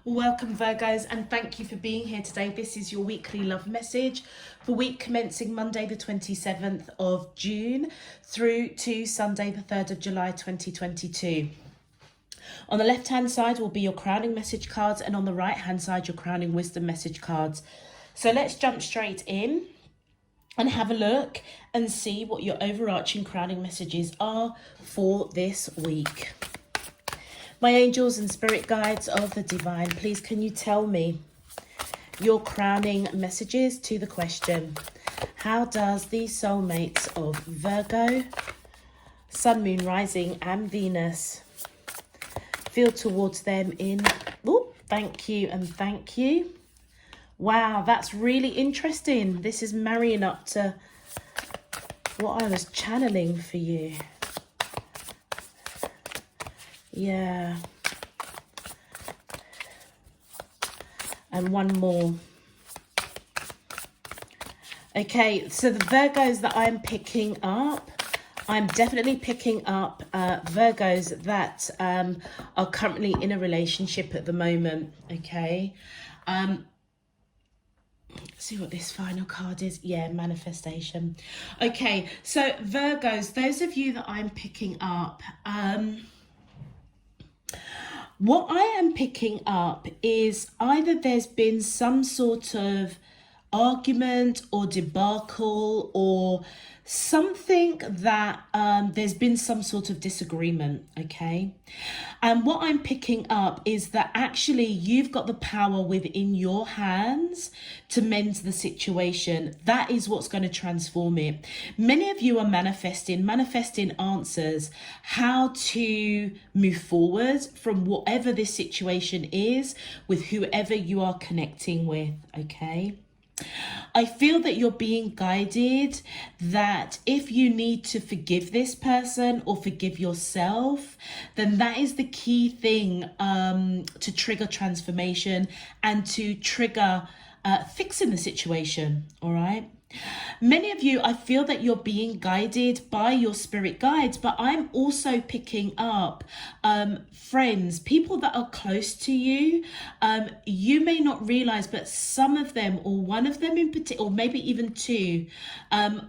Welcome Virgos, and thank you for being here today. This is your weekly love message for week commencing Monday the 27th of June through to Sunday the 3rd of July 2022. On the left hand side will be your crowning message cards, and on the right hand side your crowning wisdom message cards. So let's jump straight in and have a look and see what your overarching crowning messages are for this week. My angels and spirit guides of the divine, please can you tell me your crowning messages to the question, how does the soulmates of Virgo, Sun, Moon, Rising and Venus feel towards them in... Oh, thank you and thank you. Wow, that's really interesting. This is marrying up to what I was channeling for you. Yeah. And one more. Okay, so the Virgos that I'm picking up, I'm definitely picking up Virgos that are currently in a relationship at the moment. Okay. Let's see what this final card is. Yeah, manifestation. Okay, so Virgos, those of you that I'm picking up, what I am picking up is either there's been some sort of argument or debacle or something that there's been some sort of disagreement, okay? And what I'm picking up is that actually you've got the power within your hands to mend the situation. That is what's going to transform it. Many of you are manifesting answers, how to move forward from whatever this situation is with whoever you are connecting with, okay? I feel that you're being guided, that if you need to forgive this person or forgive yourself, then that is the key thing to trigger transformation and to trigger fixing the situation, all right? Many of you, I feel that you're being guided by your spirit guides, but I'm also picking up friends, people that are close to you. You may not realize, but some of them, or one of them in particular, or maybe even two, I'm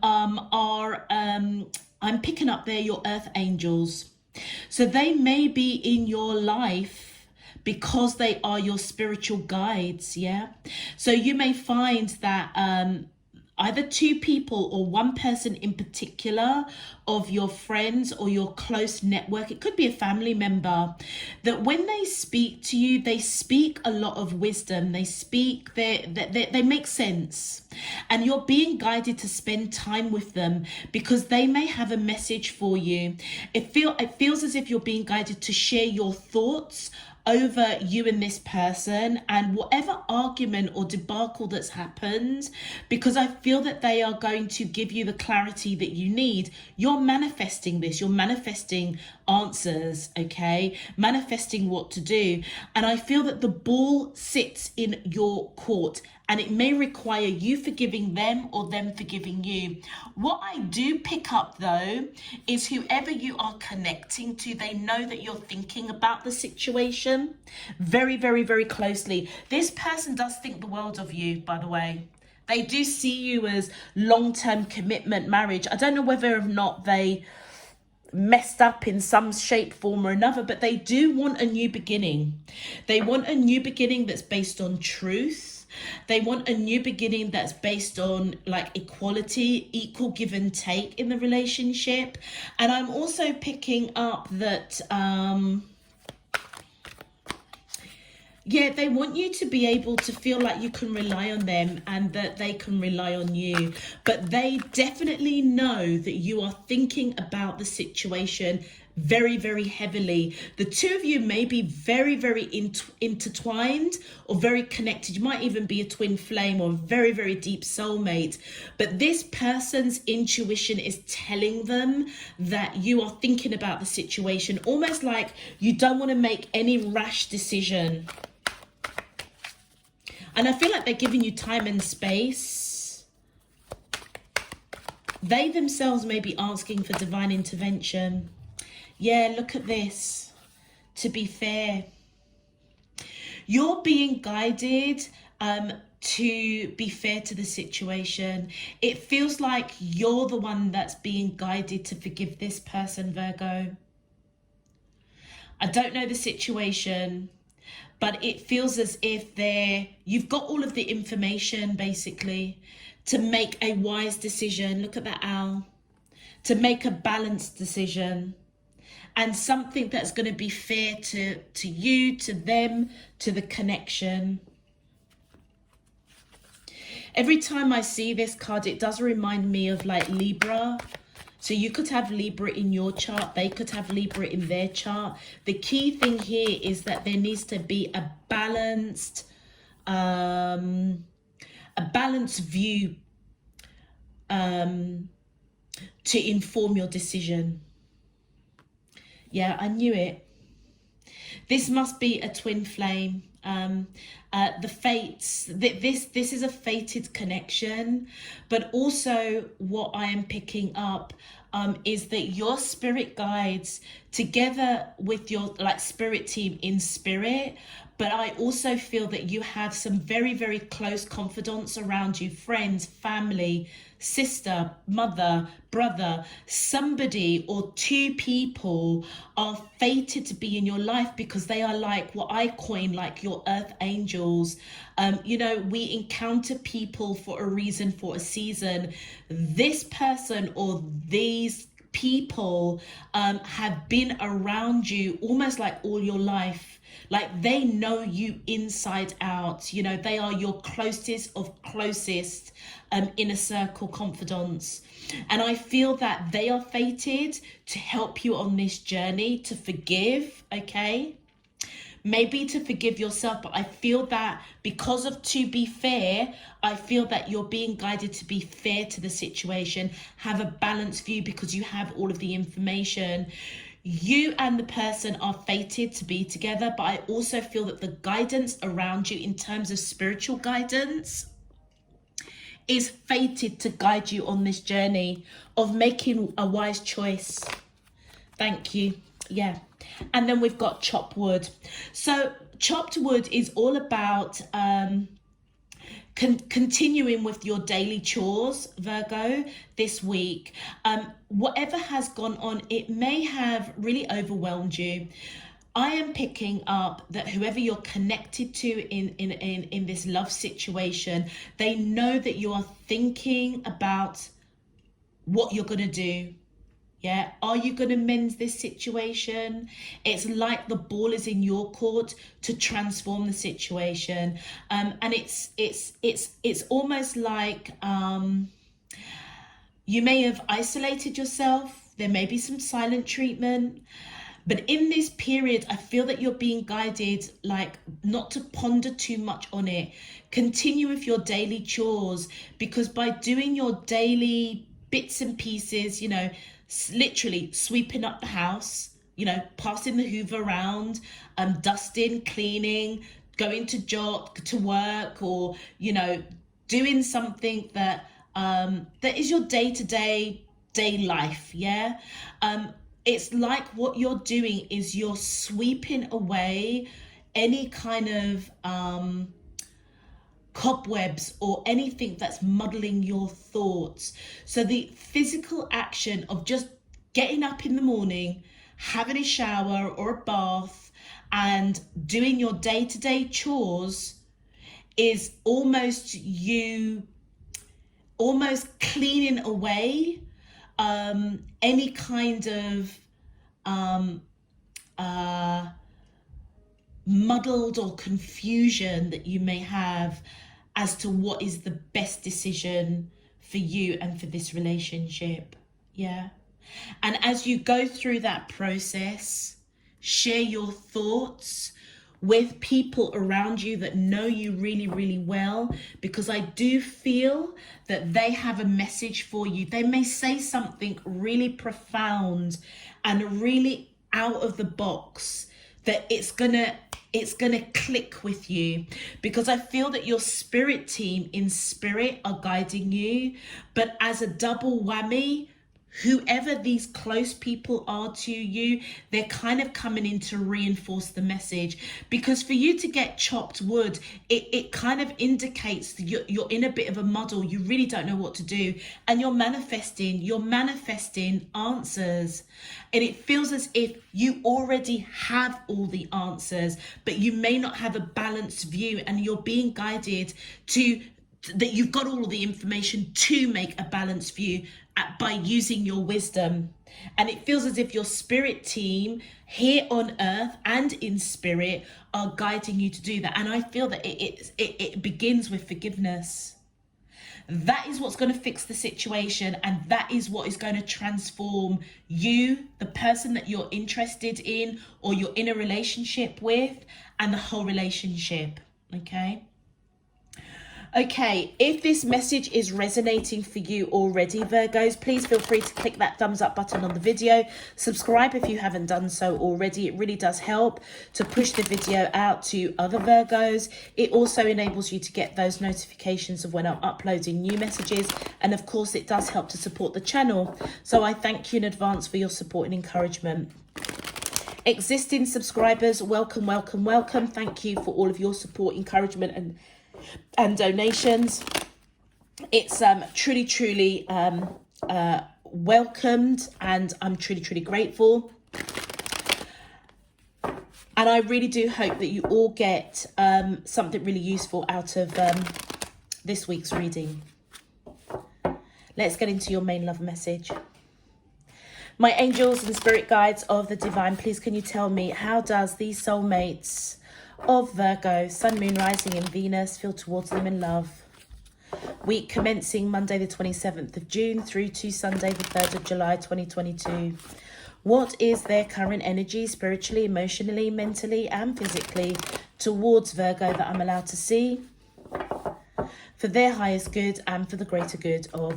picking up they're your earth angels. So they may be in your life because they are your spiritual guides, yeah? So you may find that either two people or one person in particular of your friends or your close network, it could be a family member, that when they speak to you, they speak a lot of wisdom. They speak, they make sense. And you're being guided to spend time with them because they may have a message for you. It feels as if you're being guided to share your thoughts over you and this person and whatever argument or debacle that's happened, because I feel that they are going to give you the clarity that you need. You're manifesting this, you're manifesting answers, okay? Manifesting what to do. And I feel that the ball sits in your court, and it may require you forgiving them or them forgiving you. What I do pick up though is whoever you are connecting to, they know that you're thinking about the situation very, very, very closely. This person does think the world of you, by the way. They do see you as long-term commitment, marriage. I don't know whether or not they messed up in some shape, form or another, but they do want a new beginning. They want a new beginning that's based on truth. They want a new beginning that's based on like equality, equal give and take in the relationship. And I'm also picking up that yeah, they want you to be able to feel like you can rely on them and that they can rely on you. But they definitely know that you are thinking about the situation very, very heavily. The two of you may be very, very intertwined or very connected. You might even be a twin flame or a very, very deep soulmate. But this person's intuition is telling them that you are thinking about the situation, almost like you don't want to make any rash decision. And I feel like they're giving you time and space. They themselves may be asking for divine intervention. Yeah, look at this. To be fair, You're being guided to be fair to the situation. It feels like you're the one that's being guided to forgive this person, Virgo. I don't know the situation, but it feels as if you've got all of the information basically to make a wise decision. Look at that owl. To make a balanced decision, and something that's going to be fair to you, to them, to the connection. Every time I see this card, it does remind me of like Libra. So you could have Libra in your chart. They could have Libra in their chart. The key thing here is that there needs to be a balanced view to inform your decision. Yeah, I knew it. This must be a twin flame. The fates, this is a fated connection, but also what I am picking up is that your spirit guides, together with your like spirit team in spirit, but I also feel that you have some very, very close confidants around you, friends, family, sister, mother, brother, somebody or two people are fated to be in your life because they are like what I coin like your earth angels. You know, we encounter people for a reason, for a season. This person or these people have been around you almost like all your life. Like they know you inside out. You know, they are your closest of closest inner circle confidants. And I feel that they are fated to help you on this journey to forgive, okay? Maybe to forgive yourself, but I feel that because of to be fair, I feel that you're being guided to be fair to the situation, have a balanced view because you have all of the information. You and the person are fated to be together, but I also feel that the guidance around you in terms of spiritual guidance is fated to guide you on this journey of making a wise choice. Thank you. Yeah. And then we've got chopped wood. So chopped wood is all about continuing with your daily chores, Virgo, this week. Whatever has gone on, it may have really overwhelmed you. I am picking up that whoever you're connected to in this love situation, they know that you are thinking about what you're going to do. Yeah, are you going to mend this situation? It's like the ball is in your court to transform the situation, and it's almost like you may have isolated yourself. There may be some silent treatment, but in this period, I feel that you're being guided, like not to ponder too much on it. Continue with your daily chores, because by doing your daily bits and pieces, you know, literally sweeping up the house, you know, passing the hoover around, dusting, cleaning, going to work, or, you know, doing something that is your day life. Yeah. It's like what you're doing is you're sweeping away any kind of cobwebs or anything that's muddling your thoughts. So the physical action of just getting up in the morning, having a shower or a bath and doing your day-to-day chores is almost you cleaning away any kind of muddled or confusion that you may have as to what is the best decision for you and for this relationship. Yeah. And as you go through that process, share your thoughts with people around you that know you really, really well, because I do feel that they have a message for you. They may say something really profound and really out of the box that it's gonna click with you, because I feel that your spirit team in spirit are guiding you, but as a double whammy, whoever these close people are to you, they're kind of coming in to reinforce the message. Because for you to get chopped wood, it kind of indicates that you're in a bit of a muddle. You really don't know what to do. And you're manifesting answers. And it feels as if you already have all the answers, but you may not have a balanced view, and you're being guided to that you've got all of the information to make a balanced view by using your wisdom. And it feels as if your spirit team here on earth and in spirit are guiding you to do that. And I feel that it begins with forgiveness. That is what's going to fix the situation, and that is what is going to transform you, the person that you're interested in or you're in a relationship with, and the whole relationship. Okay, if this message is resonating for you already, Virgos, please feel free to click that thumbs up button on the video. Subscribe if you haven't done so already. It really does help to push the video out to other Virgos. It also enables you to get those notifications of when I'm uploading new messages. And of course, it does help to support the channel. So I thank you in advance for your support and encouragement. Existing subscribers, welcome, welcome, welcome. Thank you for all of your support, encouragement, and donations. It's truly welcomed, and I'm truly grateful. And I really do hope that you all get something really useful out of this week's reading. Let's get into your main love message. My angels and spirit guides of the divine, please can you tell me, how does these soulmates of Virgo, Sun, Moon, Rising in Venus feel towards them in love? Week commencing Monday the 27th of June through to Sunday the 3rd of July 2022. What is their current energy spiritually, emotionally, mentally and physically towards Virgo that I'm allowed to see? For their highest good and for the greater good of all.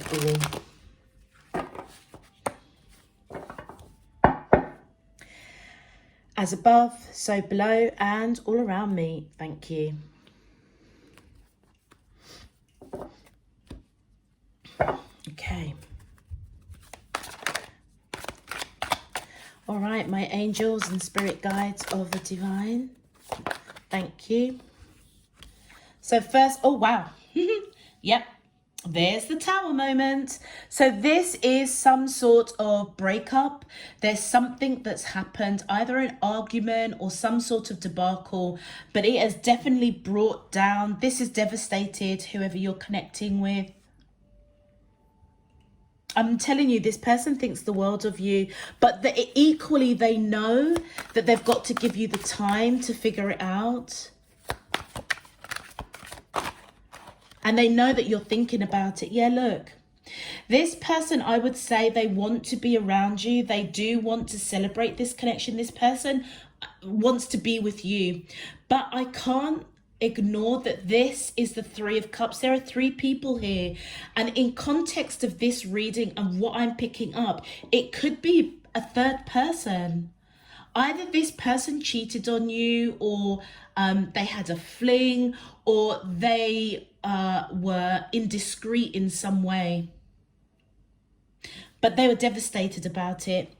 As above, so below, and all around me. Thank you. Okay. All right, my angels and spirit guides of the divine. Thank you. So first, oh, wow. Yep. There's the tower moment. So this is some sort of breakup. There's something that's happened, either an argument or some sort of debacle, but it has definitely brought down, this has devastated whoever you're connecting with. I'm telling you, this person thinks the world of you, but equally they know that they've got to give you the time to figure it out. And they know that you're thinking about it. Yeah, look, this person, I would say they want to be around you. They do want to celebrate this connection. This person wants to be with you. But I can't ignore that this is the Three of Cups. There are three people here. And in context of this reading and what I'm picking up, it could be a third person. Either this person cheated on you, or they had a fling, or they were indiscreet in some way. But they were devastated about it.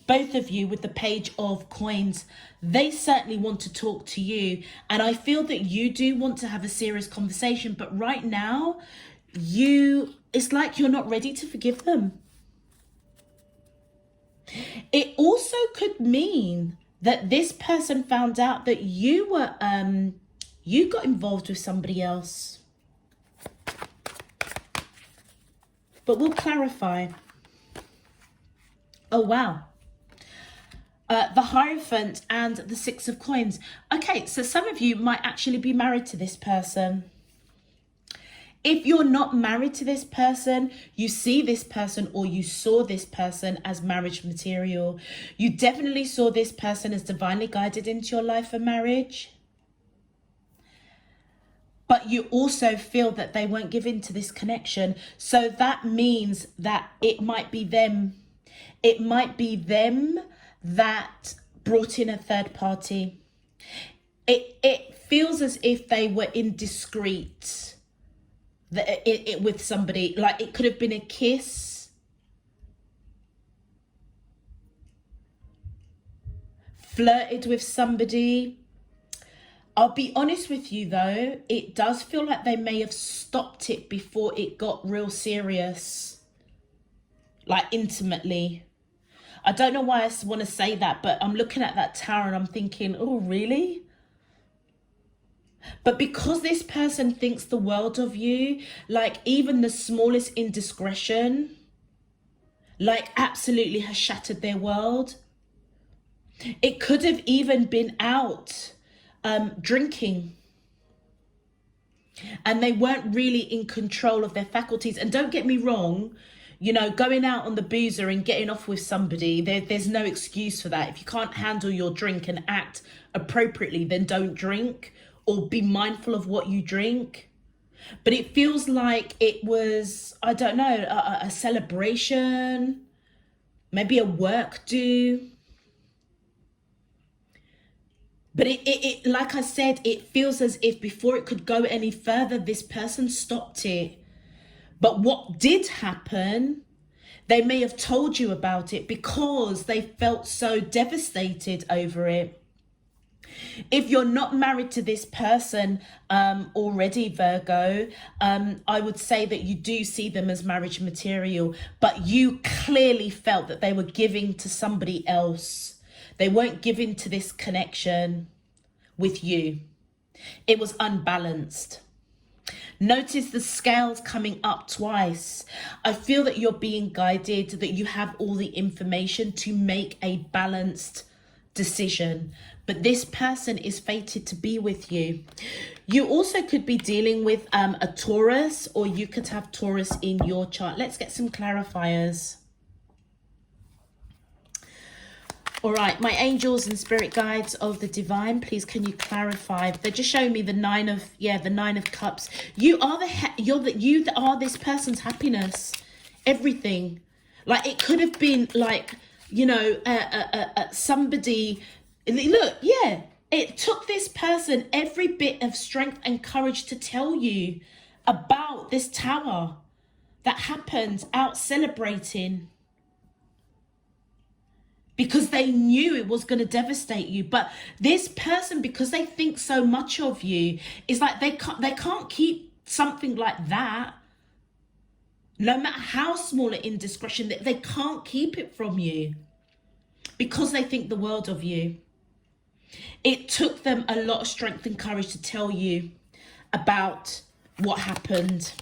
Both of you with the Page of Coins, they certainly want to talk to you. And I feel that you do want to have a serious conversation. But right now, it's like you're not ready to forgive them. It also could mean that this person found out that you got involved with somebody else. But we'll clarify. Oh, wow. The Hierophant and the Six of Coins. Okay, so some of you might actually be married to this person. If you're not married to this person, you see this person or you saw this person as marriage material. You definitely saw this person as divinely guided into your life for marriage. But you also feel that they won't give in to this connection. So that means that it might be them. It might be them that brought in a third party. It feels as if they were indiscreet with somebody. Like it could have been a kiss. flirted with somebody. I'll be honest with you though, it does feel like they may have stopped it before it got real serious, like intimately. I don't know why I want to say that, but I'm looking at that tower and I'm thinking, oh, really? But because this person thinks the world of you, like even the smallest indiscretion, like absolutely has shattered their world. It could have even been out drinking, and they weren't really in control of their faculties. And don't get me wrong, you know, going out on the boozer and getting off with somebody, there's no excuse for that. If you can't handle your drink and act appropriately, then don't drink, or be mindful of what you drink. But it feels like it was, I don't know, a celebration, maybe a work do. But it like I said, it feels as if before it could go any further, this person stopped it. But what did happen, they may have told you about it because they felt so devastated over it. If you're not married to this person already, Virgo, I would say that you do see them as marriage material, but you clearly felt that they were giving to somebody else. They weren't giving to this connection with you. It was unbalanced. Notice the scales coming up twice. I feel that you're being guided, that you have all the information to make a balanced decision. But this person is fated to be with you. You also could be dealing with a Taurus, or you could have Taurus in your chart. Let's get some clarifiers. All right, my angels and spirit guides of the divine, please can you clarify? They're just showing me the nine of cups. You are you are this person's happiness, everything. Like it could have been like, you know, somebody. Look, yeah, it took this person every bit of strength and courage to tell you about this tower that happened out celebrating, because they knew it was going to devastate you. But this person, because they think so much of you, is like they can't keep something like that. No matter how small an indiscretion, they can't keep it from you because they think the world of you. It took them a lot of strength and courage to tell you about what happened.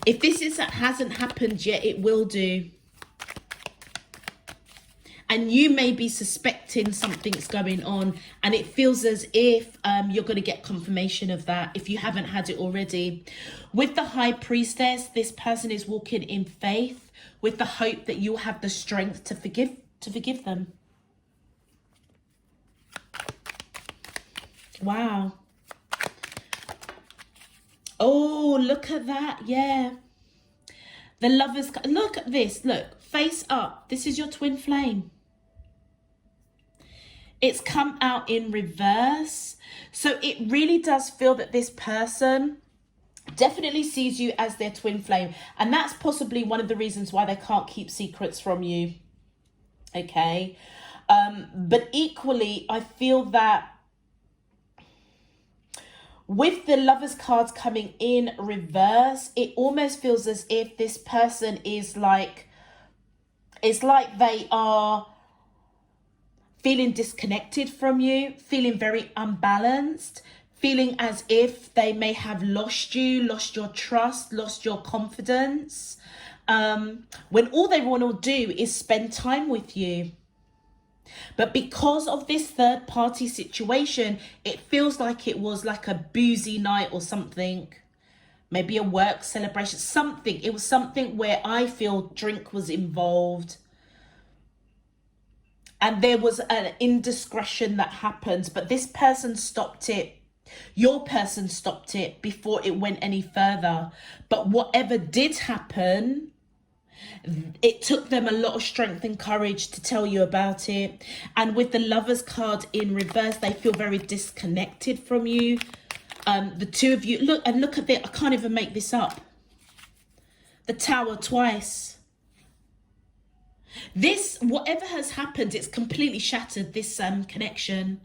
If this hasn't happened yet, it will do. And you may be suspecting something's going on, and it feels as if you're going to get confirmation of that if you haven't had it already. With the High Priestess, this person is walking in faith with the hope that you'll have the strength to forgive them. Wow. Oh, look at that. Yeah. The Lovers. Look at this. Look, face up. This is your twin flame. It's come out in reverse. So it really does feel that this person definitely sees you as their twin flame. And that's possibly one of the reasons why they can't keep secrets from you. Okay. But equally, I feel that with the Lovers cards coming in reverse, it almost feels as if this person is like, it's like they are feeling disconnected from you, feeling very unbalanced, feeling as if they may have lost you, lost your trust, lost your confidence, when all they want to do is spend time with you. But because of this third party situation, it feels like it was like a boozy night or something, maybe a work celebration, something. It was something where I feel drink was involved. And there was an indiscretion that happened, but this person stopped it. Your person stopped it before it went any further. But whatever did happen, it took them a lot of strength and courage to tell you about it. And with the Lovers card in reverse, they feel very disconnected from you. The two of you, look at this. I can't even make this up. The Tower twice. This, whatever has happened, it's completely shattered this connection.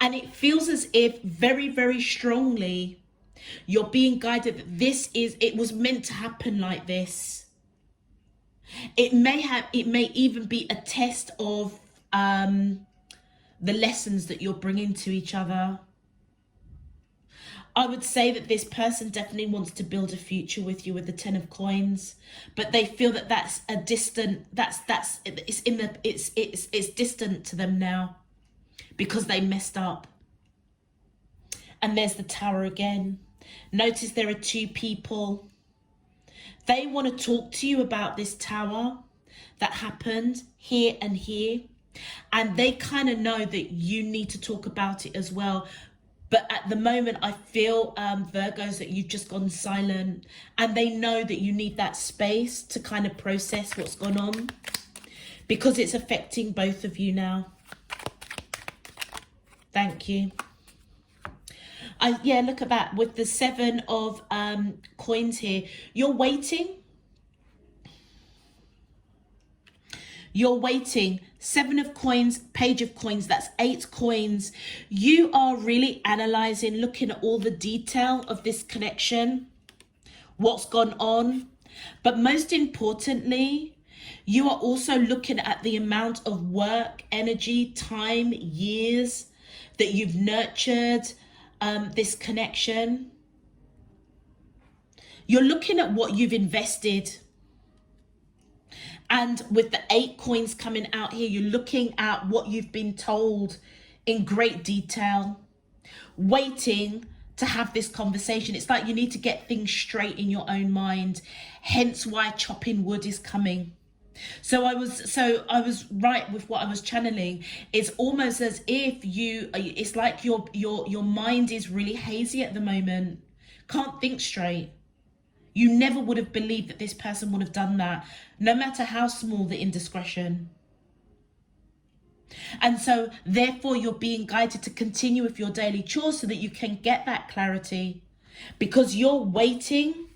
And it feels as if very, very strongly you're being guided that it was meant to happen like this. It may even be a test of the lessons that you're bringing to each other. I would say that this person definitely wants to build a future with you with the 10 of coins, but they feel that that's a distant, it's distant to them now because they messed up. And there's the Tower again. Notice there are two people. They want to talk to you about this Tower that happened here and here. And they kind of know that you need to talk about it as well. But at the moment, I feel, Virgos, that you've just gone silent. And they know that you need that space to kind of process what's gone on. Because it's affecting both of you now. Thank you. Yeah, look at that. With the 7 of coins here. You're waiting. You're waiting. 7 of coins, Page of coins, that's 8 coins. You are really analysing, looking at all the detail of this connection, what's gone on. But most importantly, you are also looking at the amount of work, energy, time, years that you've nurtured this connection. You're looking at what you've invested. And with the 8 coins coming out here, you're looking at what you've been told in great detail, waiting to have this conversation. It's like you need to get things straight in your own mind, hence why chopping wood is coming. So I was right with what I was channeling. It's almost as if it's like your mind is really hazy at the moment, can't think straight. You never would have believed that this person would have done that, no matter how small the indiscretion. And so, therefore, you're being guided to continue with your daily chores so that you can get that clarity. Because you're waiting,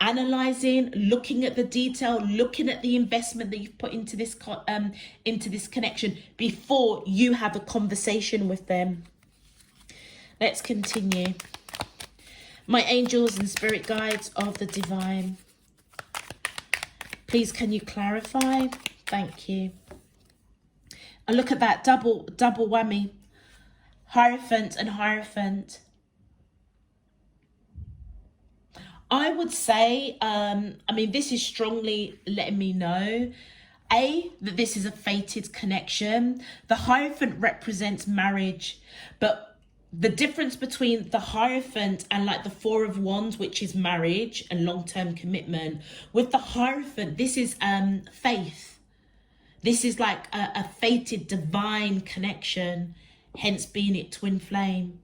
analysing, looking at the detail, looking at the investment that you've put into this connection before you have a conversation with them. Let's continue. My angels and spirit guides of the divine, please can you clarify? Thank you. And look at that double whammy. Hierophant and Hierophant. I would say, I mean, this is strongly letting me know, A, that this is a fated connection. The Hierophant represents marriage, but the difference between the Hierophant and like the 4 of Wands, which is marriage and long-term commitment, with the Hierophant, this is faith. This is like a fated divine connection, hence being it twin flame.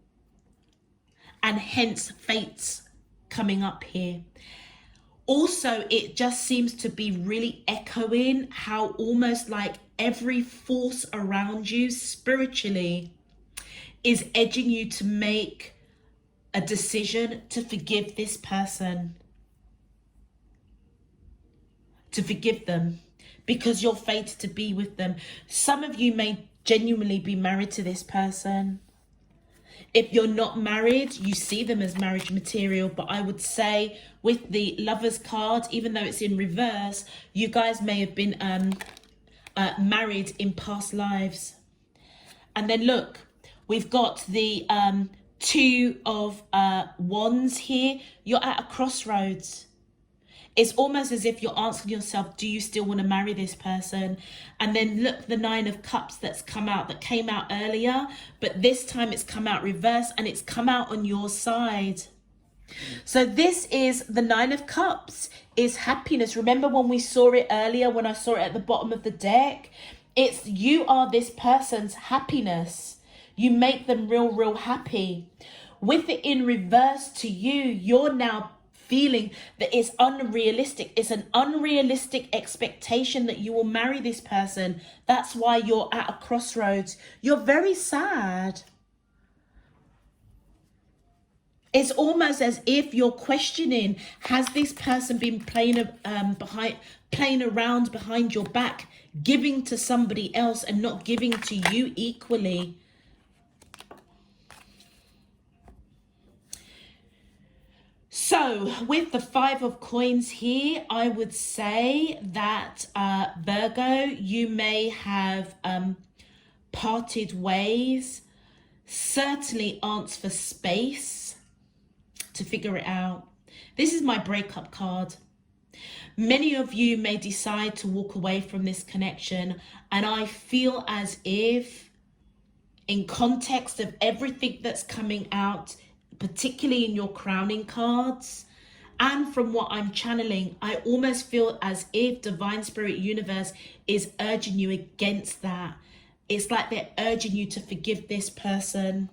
And hence fates coming up here. Also, it just seems to be really echoing how almost like every force around you spiritually is edging you to make a decision to forgive this person. To forgive them. Because you're fated to be with them. Some of you may genuinely be married to this person. If you're not married, you see them as marriage material. But I would say with the Lovers card, even though it's in reverse, you guys may have been married in past lives. And then look, we've got the 2 of Wands here. You're at a crossroads. It's almost as if you're asking yourself, do you still want to marry this person? And then look, the 9 of Cups that's come out, that came out earlier, but this time it's come out reverse and it's come out on your side. So this is the 9 of Cups, is happiness. Remember when we saw it earlier, when I saw it at the bottom of the deck? It's you are this person's happiness. You make them real happy. With it in reverse to you, you're now feeling that it's unrealistic. It's an unrealistic expectation that you will marry this person. That's why you're at a crossroads. You're very sad. It's almost as if you're questioning, has this person been playing around behind your back, giving to somebody else and not giving to you equally? So with the 5 of coins here, I would say that Virgo, you may have parted ways, certainly asked for space to figure it out. This is my breakup card. Many of you may decide to walk away from this connection, and I feel as if, in context of everything that's coming out, particularly in your crowning cards, and from what I'm channeling, I almost feel as if Divine Spirit Universe is urging you against that. It's like they're urging you to forgive this person.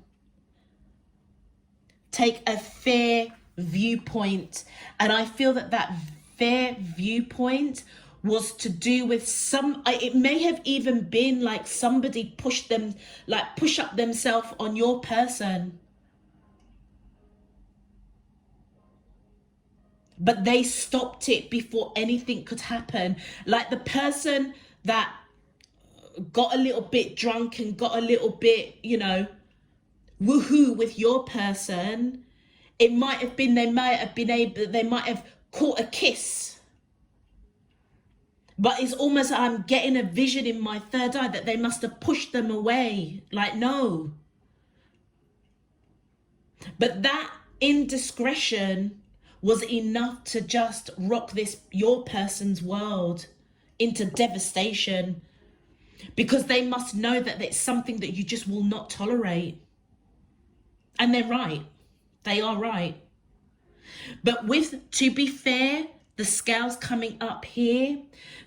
Take a fair viewpoint. And I feel that that fair viewpoint was to do with it may have even been like somebody push up themselves on your person. But they stopped it before anything could happen. Like the person that got a little bit drunk and got a little bit, you know, woohoo with your person, it might have been, they might have caught a kiss. But it's almost, I'm getting a vision in my third eye that they must have pushed them away. Like, no. But that indiscretion was enough to just rock your person's world into devastation, because they must know that it's something that you just will not tolerate. And they're right. They are right. But to be fair, the scales coming up here,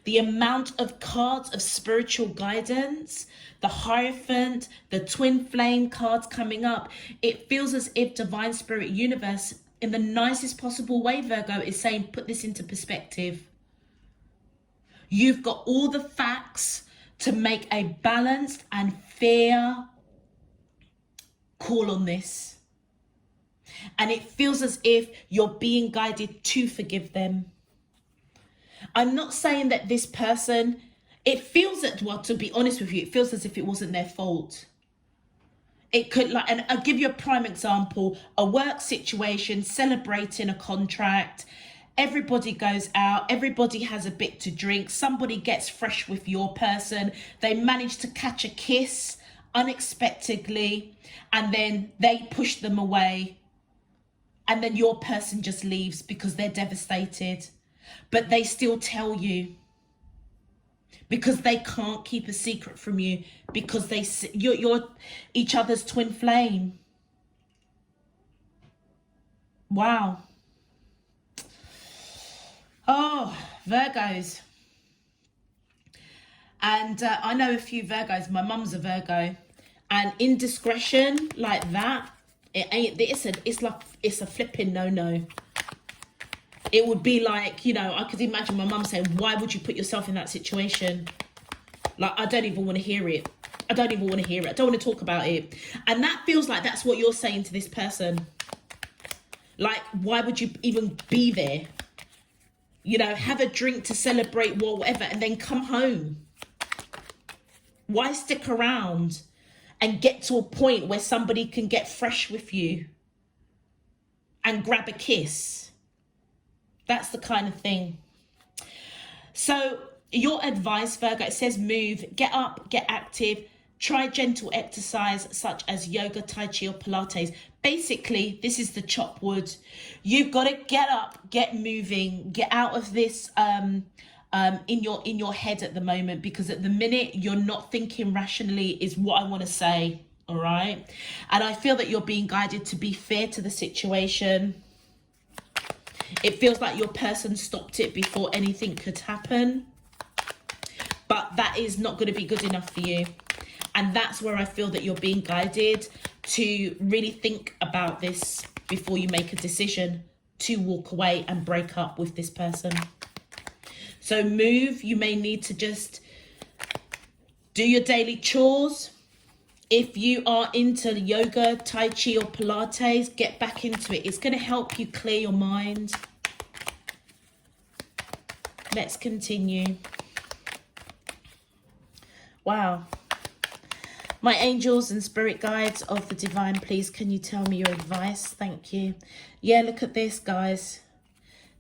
the amount of cards of spiritual guidance, the Hierophant, the Twin Flame cards coming up, it feels as if Divine Spirit Universe, in the nicest possible way, Virgo, is saying, put this into perspective. You've got all the facts to make a balanced and fair call on this. And it feels as if you're being guided to forgive them. I'm not saying that this person, it feels that, well, to be honest with you, it feels as if it wasn't their fault. It could, like, and I'll give you a prime example, a work situation, celebrating a contract, everybody goes out, everybody has a bit to drink, somebody gets fresh with your person, they manage to catch a kiss unexpectedly, and then they push them away, and then your person just leaves because they're devastated. But they still tell you, because they can't keep a secret from you, because you're each other's twin flame. Wow. Oh, Virgos. And I know a few Virgos. My mum's a Virgo, and indiscretion like that, it's a flipping no. It would be like, you know, I could imagine my mum saying, why would you put yourself in that situation? Like, I don't even want to hear it. I don't even want to hear it. I don't want to talk about it. And that feels like that's what you're saying to this person. Like, why would you even be there? You know, have a drink to celebrate or whatever, and then come home. Why stick around and get to a point where somebody can get fresh with you and grab a kiss? That's the kind of thing. So your advice, Virgo, it says move, get up, get active, try gentle exercise such as yoga, tai chi or Pilates. Basically, this is the chop wood. You've got to get up, get moving, get out of this in your head at the moment, because at the minute you're not thinking rationally is what I want to say. All right. And I feel that you're being guided to be fair to the situation. It feels like your person stopped it before anything could happen. But that is not going to be good enough for you. And that's where I feel that you're being guided to really think about this before you make a decision to walk away and break up with this person. So move. You may need to just do your daily chores, If you are into yoga, Tai Chi or Pilates, get back into it. It's going to help you clear your mind. Let's continue. Wow. My angels and spirit guides of the divine, please, can you tell me your advice? Thank you. Yeah, look at this, guys.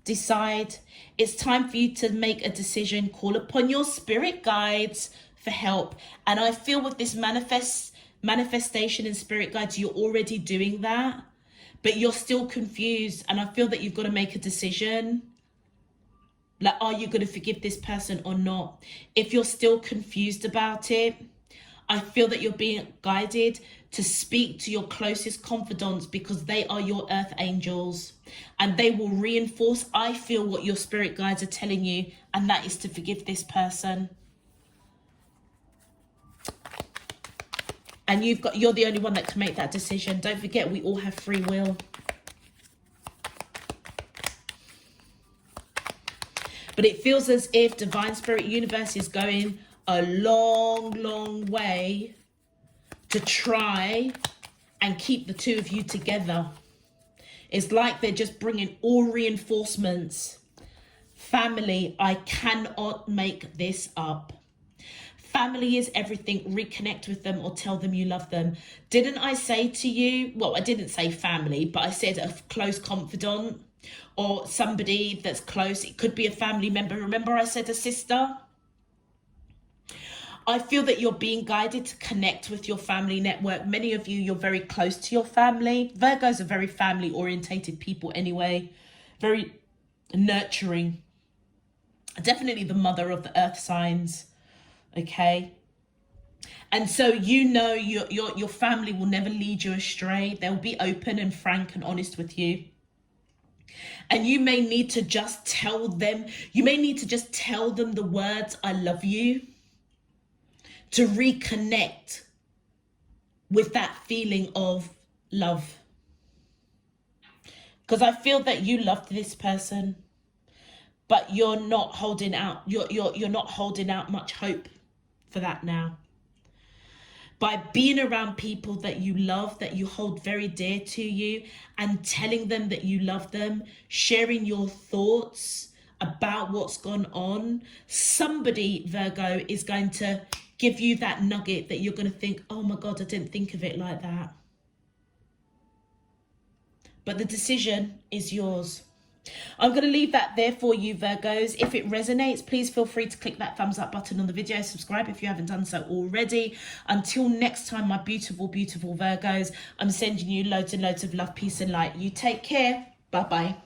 Decide. It's time for you to make a decision. Call upon your spirit guides for help. And I feel with this manifestation and spirit guides, you're already doing that, but you're still confused. And I feel that you've got to make a decision. Like, are you going to forgive this person or not? If you're still confused about it, I feel that you're being guided to speak to your closest confidants, because they are your earth angels and they will reinforce, I feel, what your spirit guides are telling you, and that is to forgive this person. And you're the only one that can make that decision. Don't forget, we all have free will. But it feels as if divine spirit universe is going a long way to try and keep the two of you together. It's like they're just bringing all reinforcements. Family, I cannot make this up. Family is everything. Reconnect with them or tell them you love them. Didn't I say to you, well, I didn't say family, but I said a close confidant or somebody that's close. It could be a family member. Remember I said a sister? I feel that you're being guided to connect with your family network. Many of you, you're very close to your family. Virgos are very family orientated people anyway. Very nurturing. Definitely the mother of the earth signs. Okay. And so, you know, your family will never lead you astray. They'll be open and frank and honest with you. And you may need to just tell them, the words, I love you, to reconnect with that feeling of love. Because I feel that you loved this person, but you're not holding out, you're not holding out much hope for that now. By being around people that you love, that you hold very dear to you, and telling them that you love them, sharing your thoughts about what's gone on, somebody, Virgo, is going to give you that nugget that you're going to think, oh my God, I didn't think of it like that. But the decision is yours. I'm going to leave that there for you, Virgos. If it resonates, please feel free to click that thumbs up button on the video. Subscribe if you haven't done so already. Until next time, my beautiful, beautiful Virgos, I'm sending you loads and loads of love, peace and light. You take care. Bye-bye.